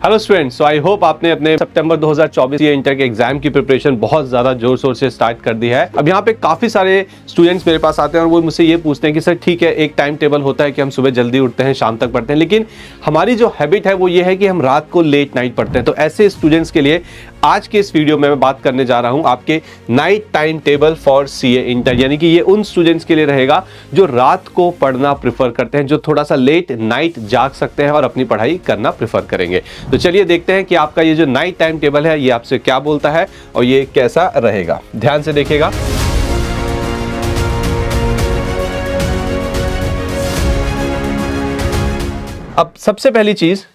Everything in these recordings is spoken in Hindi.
हेलो स्टूडेंट्स, आई होप आपने अपने सितंबर 2024 ये इंटर के एग्जाम की प्रिपरेशन बहुत ज़्यादा जोर शोर से स्टार्ट कर दी है। अब यहाँ पे काफ़ी सारे स्टूडेंट्स मेरे पास आते हैं और वो मुझसे ये पूछते हैं कि सर ठीक है, एक टाइम टेबल होता है कि हम सुबह जल्दी उठते हैं, शाम तक पढ़ते हैं, लेकिन हमारी जो हैबिट है वो ये है कि हम रात को लेट नाइट पढ़ते हैं। तो ऐसे स्टूडेंट्स के लिए आज के इस वीडियो में मैं बात करने जा रहा हूँ आपके night time table for CA inter, यानी कि ये उन स्टूडेंट्स के लिए रहेगा जो रात को पढ़ना प्रेफर करते हैं, जो थोड़ा सा लेट नाइट जाग सकते हैं और अपनी पढ़ाई करना प्रेफर करेंगे। तो चलिए देखते हैं कि आपका ये जो नाइट टाइम टेबल है ये आपसे क्या बोलता है और ये कैसा रहेगा। ध्यान से देखिएगा। अब सबसे पहली चीज,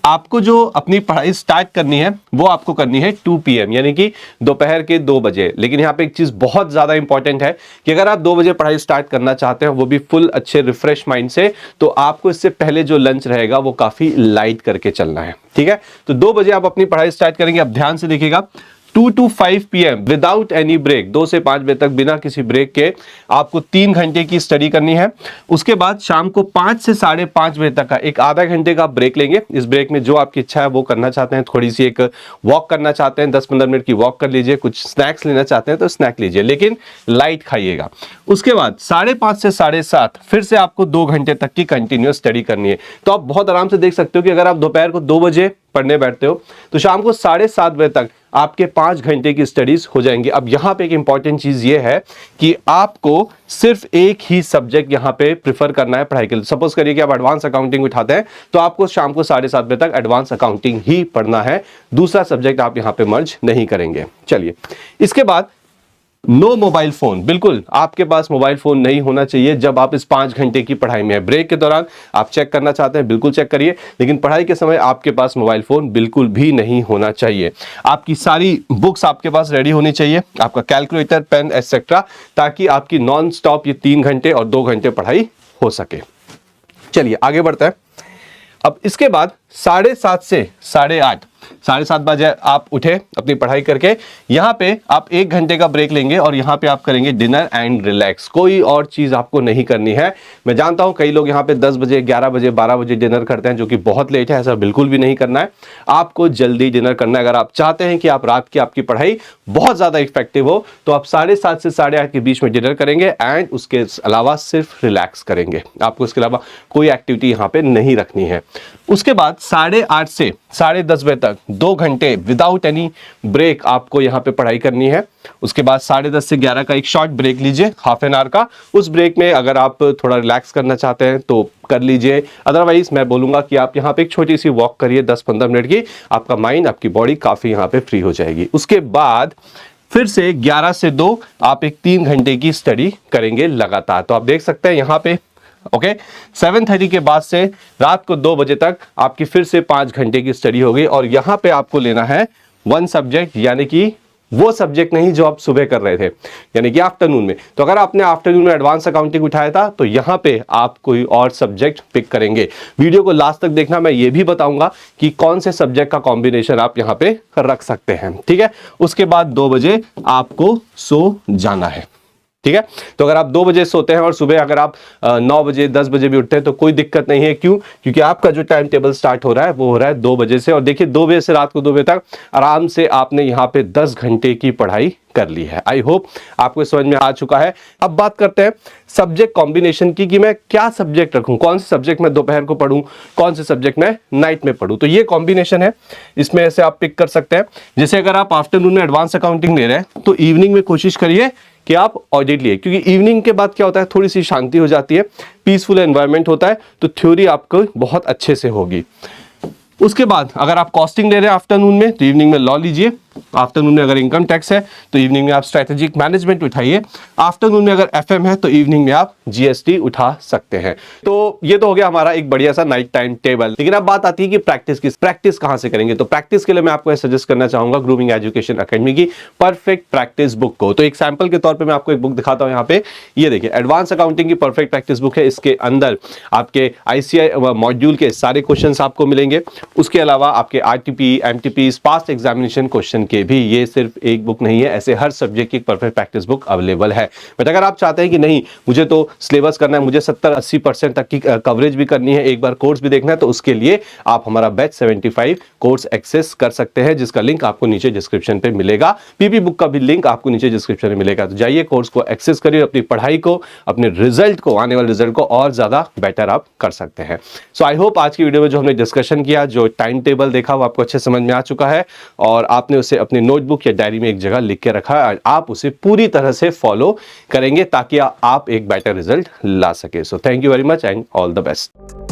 आपको जो अपनी पढ़ाई स्टार्ट करनी है वो आपको करनी है 2 PM, यानी कि दोपहर के 2 बजे। लेकिन यहाँ पे एक चीज बहुत ज्यादा इंपॉर्टेंट है कि अगर आप 2 बजे पढ़ाई स्टार्ट करना चाहते हैं, वो भी फुल अच्छे रिफ्रेश माइंड से, तो आपको इससे पहले जो लंच रहेगा वो काफी लाइट करके चलना है। ठीक है, तो 2 बजे आप अपनी पढ़ाई स्टार्ट करेंगे। अब ध्यान से देखिएगा, 2 to 5 PM without any break, 2 से 5 बजे तक बिना किसी ब्रेक के आपको 3 घंटे की स्टडी करनी है। उसके बाद शाम को 5 से 5:30 बजे तक का एक आधा घंटे का ब्रेक लेंगे। इस ब्रेक में जो आपकी इच्छा है वो करना चाहते हैं, थोड़ी सी एक वॉक करना चाहते हैं, 10-15 मिनट की वॉक कर लीजिए, कुछ स्नैक्स लेना चाहते हैं तो स्नैक लीजिए, लेकिन लाइट खाइएगा। उसके बाद 5:30 से 7:30 फिर से आपको 2 घंटे तक की कंटिन्यूअस स्टडी करनी है। तो आप बहुत आराम से देख सकते हो कि अगर आप दोपहर को 2 बजे पढ़ने बैठते हो तो शाम को 7:30 बजे तक आपके 5 घंटे की स्टडीज हो जाएंगी। अब यहां पे एक इंपॉर्टेंट चीज ये है कि आपको सिर्फ एक ही सब्जेक्ट यहां पे प्रिफर करना है पढ़ाई के लिए। सपोज करिए कि आप एडवांस अकाउंटिंग उठाते हैं तो आपको शाम को 7:30 बजे तक एडवांस अकाउंटिंग ही पढ़ना है, दूसरा सब्जेक्ट आप यहां पे मर्ज नहीं करेंगे। चलिए, इसके बाद नो मोबाइल फोन, बिल्कुल आपके पास मोबाइल फोन नहीं होना चाहिए जब आप इस 5 घंटे की पढ़ाई में है। ब्रेक के दौरान आप चेक करना चाहते हैं, बिल्कुल चेक करिए, लेकिन पढ़ाई के समय आपके पास मोबाइल फोन बिल्कुल भी नहीं होना चाहिए। आपकी सारी बुक्स आपके पास रेडी होनी चाहिए, आपका कैलकुलेटर, पेन एक्सेट्रा, ताकि आपकी नॉन स्टॉप ये 3 घंटे और 2 घंटे पढ़ाई हो सके। चलिए आगे बढ़ते हैं। अब इसके बाद 7:30 से 8:30, 7:30 बजे आप उठे अपनी पढ़ाई करके, यहां पे आप 1 घंटे का ब्रेक लेंगे और यहां पे आप करेंगे डिनर एंड रिलैक्स। कोई और चीज आपको नहीं करनी है। मैं जानता हूं कई लोग यहां पे 10 बजे, 11 बजे, 12 बजे डिनर करते हैं, जो कि बहुत लेट है। ऐसा बिल्कुल भी नहीं करना है, आपको जल्दी डिनर करना है। अगर आप चाहते हैं कि आप रात की आपकी पढ़ाई बहुत ज्यादा इफेक्टिव हो तो आप 7:30 से 8:30 के बीच में डिनर करेंगे एंड उसके अलावा सिर्फ रिलैक्स करेंगे। आपको इसके अलावा कोई एक्टिविटी यहां पे नहीं रखनी है। उसके बाद 8:30 से 10:30 बजे तक 2 घंटे विदाउट एनी ब्रेक आपको यहां पे पढ़ाई करनी है। उसके बाद 10:30 से 11 का एक शॉर्ट ब्रेक लीजिए, हाफ एन आवर का। उस ब्रेक में अगर आप थोड़ा रिलैक्स करना चाहते हैं तो कर लीजिए, अदरवाइज मैं बोलूंगा कि आप यहां पे एक छोटी सी वॉक करिए 10-15 मिनट की, आपका माइंड, आपकी बॉडी काफी यहां पे फ्री हो जाएगी। उसके बाद फिर से 11 से 2 आप एक 3 घंटे की स्टडी करेंगे लगातार। तो आप देख सकते हैं यहां पे ओके 7:30 के बाद से रात को 2 बजे तक आपकी फिर से 5 घंटे की स्टडी होगी और यहां पे आपको लेना है 1 सब्जेक्ट, यानी कि वो सब्जेक्ट नहीं जो आप सुबह कर रहे थे, यानी कि आफ्टरनून में। तो अगर आपने आफ्टरनून में एडवांस अकाउंटिंग उठाया था तो यहां पे आप कोई और सब्जेक्ट पिक करेंगे। वीडियो को लास्ट तक देखना, मैं ये भी बताऊंगा कि कौन से सब्जेक्ट का कॉम्बिनेशन आप यहां पे रख सकते हैं। ठीक है, उसके बाद 2 बजे आपको सो जाना है। ठीक है, तो अगर आप 2 बजे सोते हैं और सुबह अगर आप 9 बजे 10 बजे भी उठते हैं तो कोई दिक्कत नहीं है। क्यों? क्योंकि आपका जो टाइम टेबल स्टार्ट हो रहा है वो हो रहा है 2 बजे से। और देखिए 2 बजे से रात को 2 बजे तक आराम से आपने यहाँ पे 10 घंटे की पढ़ाई कर ली है। आई होप आपको समझ में आ चुका है। अब बात करते हैं सब्जेक्ट कॉम्बिनेशन की, कि मैं क्या सब्जेक्ट रखूं, कौन से सब्जेक्ट मैं दोपहर को पढ़ूं, कौन से सब्जेक्ट मैं नाइट में पढ़ूं। तो ये कॉम्बिनेशन है, इसमें से आप पिक कर सकते हैं। जैसे अगर आप आफ्टरनून में एडवांस अकाउंटिंग ले रहे हैं तो इवनिंग में कोशिश करिए कि आप ऑडिट लिए, क्योंकि इवनिंग के बाद क्या होता है, थोड़ी सी शांति हो जाती है, पीसफुल एनवायरनमेंट होता है, तो थ्योरी आपको बहुत अच्छे से होगी। उसके बाद अगर आप कॉस्टिंग ले रहे हैं आफ्टरनून में तो इवनिंग में लॉ लीजिए। आफ्टरनून में अगर इनकम टैक्स है तो इवनिंग में आप स्ट्रेटेजिक मैनेजमेंट उठाइए। आफ्टरनून में अगर एफएम है तो इवनिंग में आप जीएसटी उठा सकते हैं। तो ये तो हो गया हमारा एक बढ़िया सा नाइट टाइम टेबल। लेकिन अब बात आती है कि प्रैक्टिस कहां से करेंगे। तो प्रैक्टिस के लिए मैं आपको सजेस्ट करना चाहूंगा ग्रूमिंग एजुकेशन अकेडमी की परफेक्ट प्रैक्टिस बुक को। तो एक सैंपल के तौर पर मैं आपको एक बुक दिखाता हूं। यहाँ पे ये देखिए, एडवांस अकाउंटिंग की परफेक्ट प्रैक्टिस बुक है। इसके अंदर आपके आईसीआई मॉड्यूल के सारे क्वेश्चन आपको मिलेंगे। उसके अलावा आपके RTP, MTP, past examination question के भी ये सिर्फ एक बुक नहीं है, ऐसे हर सब्जेक्ट की परफेक्ट प्रैक्टिस बुक अवेलेबल है। बट अगर आप चाहते हैं कि नहीं मुझे तो सिलेबस करना है, मुझे 70-80% तक की कवरेज भी करनी है, एक बार कोर्स भी देखना है, तो उसके लिए आप हमारा बैच 75 कोर्स एक्सेस कर सकते हैं, जिसका लिंक आपको नीचे डिस्क्रिप्शन पे मिलेगा। पीपी बुक का भी लिंक आपको नीचे डिस्क्रिप्शन में मिलेगा। तो जाइए कोर्स को एक्सेस करिए, अपनी पढ़ाई को, अपने रिजल्ट को, आने वाले रिजल्ट को और ज्यादा बेटर आप कर सकते हैं। सो आई होप आज की वीडियो में जो हमने डिस्कशन किया, जो टाइम टेबल देखा, वो आपको अच्छे समझ में आ चुका है और आपने उसे अपने नोटबुक या डायरी में एक जगह लिख के रखा है। आप उसे पूरी तरह से फॉलो करेंगे ताकि आप एक बेटर रिजल्ट ला सके। So thank you very much and all the best.